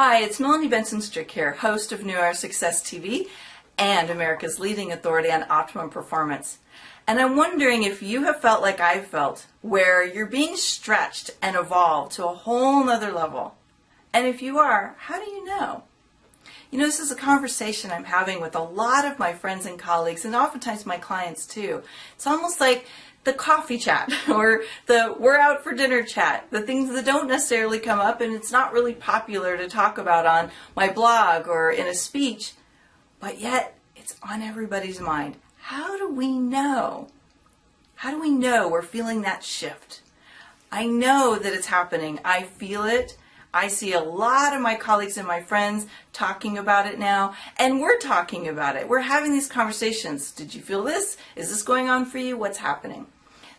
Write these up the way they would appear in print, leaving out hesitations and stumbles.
Hi, it's Melanie Benson-Strick here, host of New Era Success TV and America's leading authority on optimum performance. And I'm wondering if you have felt like I've felt, where you're being stretched and evolved to a whole nother level. And if you are, how do you know? You know, this is a conversation I'm having with a lot of my friends and colleagues, and oftentimes my clients too. It's almost like the coffee chat or the we're out for dinner chat, the things that don't necessarily come up and it's not really popular to talk about on my blog or in a speech, but yet it's on everybody's mind. How do we know? How do we know we're feeling that shift? I know that it's happening. I feel it. I see a lot of my colleagues and my friends talking about it now, and we're talking about it. We're having these conversations. Did you feel this? Is this going on for you? What's happening?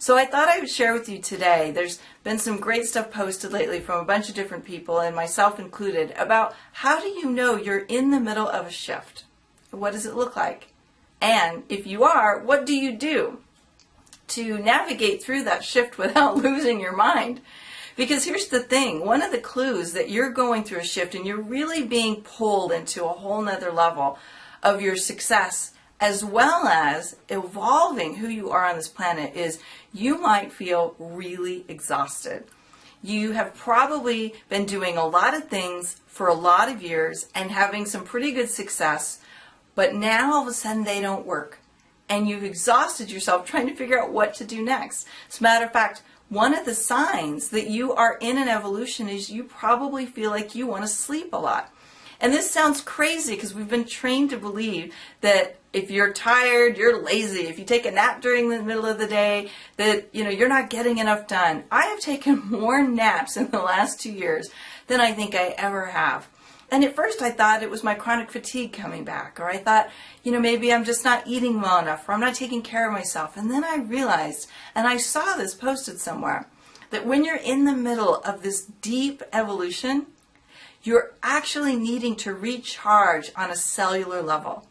So I thought I would share with you today. There's been some great stuff posted lately from a bunch of different people, and myself included, about how do you know you're in the middle of a shift? What does it look like? And if you are, what do you do to navigate through that shift without losing your mind? Because here's the thing, one of the clues that you're going through a shift and you're really being pulled into a whole nother level of your success as well as evolving who you are on this planet is you might feel really exhausted. You have probably been doing a lot of things for a lot of years and having some pretty good success, but now all of a sudden they don't work. And you've exhausted yourself trying to figure out what to do next. As a matter of fact, one of the signs that you are in an evolution is you probably feel like you want to sleep a lot. And this sounds crazy because we've been trained to believe that if you're tired, you're lazy. If you take a nap during the middle of the day, that you're not getting enough done. I have taken more naps in the last 2 years than I think I ever have. And at first I thought it was my chronic fatigue coming back, or I thought, maybe I'm just not eating well enough, or I'm not taking care of myself. And then I realized, and I saw this posted somewhere, that when you're in the middle of this deep evolution, you're actually needing to recharge on a cellular level.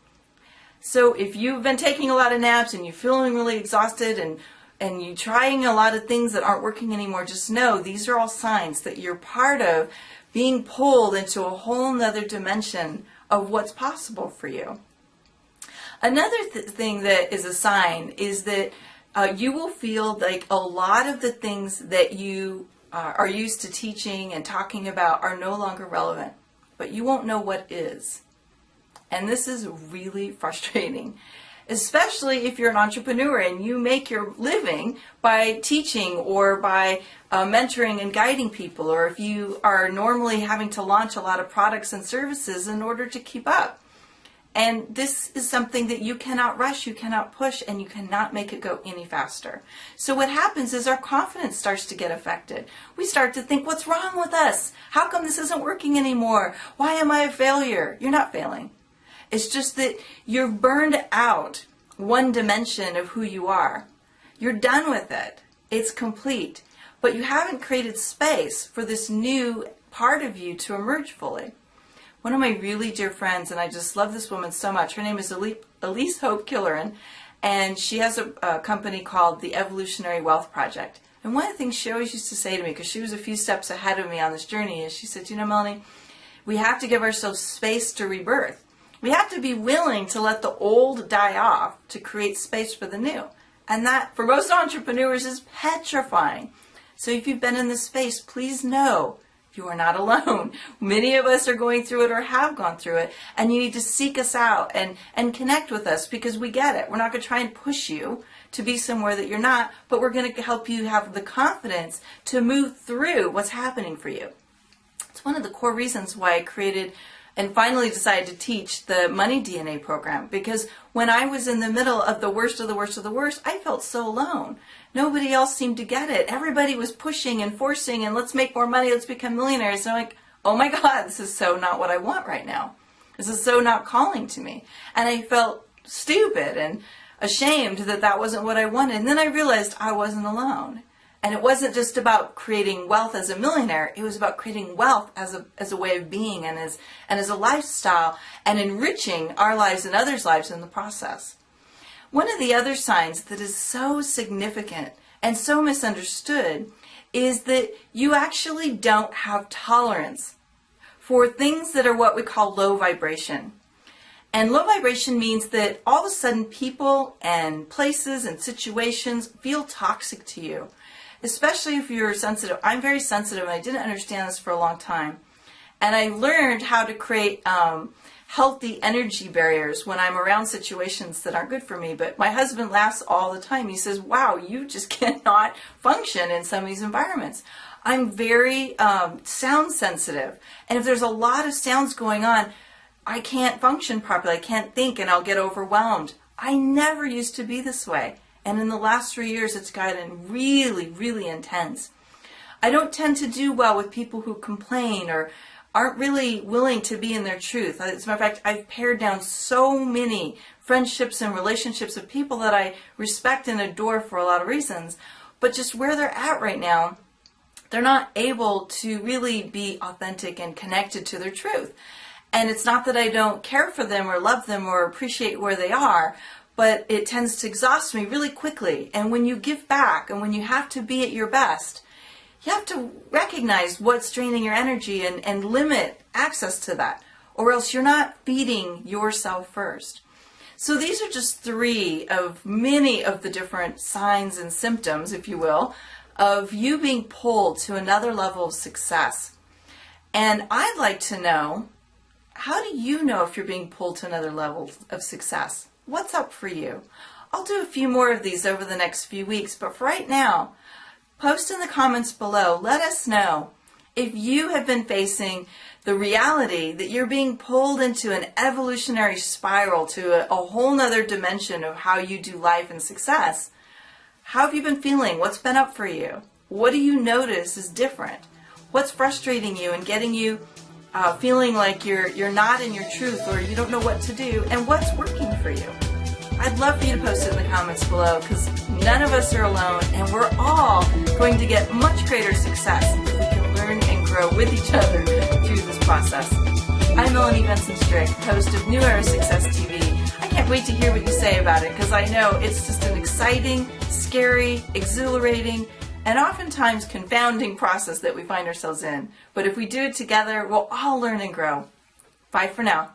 So if you've been taking a lot of naps and you're feeling really exhausted and you're trying a lot of things that aren't working anymore, just know these are all signs that you're part of being pulled into a whole nother dimension of what's possible for you. Another thing that is a sign is that you will feel like a lot of the things that you are used to teaching and talking about are no longer relevant, but you won't know what is. And this is really frustrating, especially if you're an entrepreneur and you make your living by teaching or by mentoring and guiding people, or if you are normally having to launch a lot of products and services in order to keep up. And this is something that you cannot rush, you cannot push, and you cannot make it go any faster. So what happens is our confidence starts to get affected. We start to think, what's wrong with us? How come this isn't working anymore? Why am I a failure? You're not failing. It's just that you're burned out one dimension of who you are. You're done with it. It's complete. But you haven't created space for this new part of you to emerge fully. One of my really dear friends, and I just love this woman so much, her name is Elise Hope Killeran, and she has a company called the Evolutionary Wealth Project. And one of the things she always used to say to me, because she was a few steps ahead of me on this journey, is she said, Melanie, we have to give ourselves space to rebirth. We have to be willing to let the old die off to create space for the new. And that, for most entrepreneurs, is petrifying. So if you've been in this space, please know you are not alone. Many of us are going through it or have gone through it, and you need to seek us out and connect with us because we get it. We're not going to try and push you to be somewhere that you're not, but we're going to help you have the confidence to move through what's happening for you. It's one of the core reasons why I created and finally decided to teach the Money DNA program, because when I was in the middle of the worst of the worst of the worst, I felt so alone. Nobody else seemed to get it. Everybody was pushing and forcing and let's make more money, let's become millionaires. And I'm like, oh my God, this is so not what I want right now. This is so not calling to me. And I felt stupid and ashamed that that wasn't what I wanted. And then I realized I wasn't alone. And it wasn't just about creating wealth as a millionaire, it was about creating wealth as a way of being and as a lifestyle and enriching our lives and others' lives in the process. One of the other signs that is so significant and so misunderstood is that you actually don't have tolerance for things that are what we call low vibration. And low vibration means that all of a sudden people and places and situations feel toxic to you, especially if you're sensitive. I'm very sensitive and I didn't understand this for a long time. And I learned how to create healthy energy barriers when I'm around situations that aren't good for me. But my husband laughs all the time. He says, wow, you just cannot function in some of these environments. I'm very sound sensitive. And if there's a lot of sounds going on, I can't function properly. I can't think and I'll get overwhelmed. I never used to be this way. And in the last 3 years, it's gotten really, really intense. I don't tend to do well with people who complain or aren't really willing to be in their truth. As a matter of fact, I've pared down so many friendships and relationships of people that I respect and adore for a lot of reasons. But just where they're at right now, they're not able to really be authentic and connected to their truth. And it's not that I don't care for them or love them or appreciate where they are, but it tends to exhaust me really quickly. And when you give back and when you have to be at your best, you have to recognize what's draining your energy and limit access to that, or else you're not feeding yourself first. So these are just 3 of many of the different signs and symptoms, if you will, of you being pulled to another level of success. And I'd like to know, how do you know if you're being pulled to another level of success? What's up for you? I'll do a few more of these over the next few weeks, but for right now, post in the comments below. Let us know if you have been facing the reality that you're being pulled into an evolutionary spiral to a whole nother dimension of how you do life and success. How have you been feeling? What's been up for you? What do you notice is different? What's frustrating you and getting you feeling like you're not in your truth or you don't know what to do, and what's working for you? I'd love for you to post it in the comments below, because none of us are alone and we're all going to get much greater success if we can learn and grow with each other through this process. I'm Melanie Benson-Strick, host of New Era Success TV. I can't wait to hear what you say about it, because I know it's just an exciting, scary, exhilarating, and oftentimes confounding process that we find ourselves in. But if we do it together, we'll all learn and grow. Bye for now.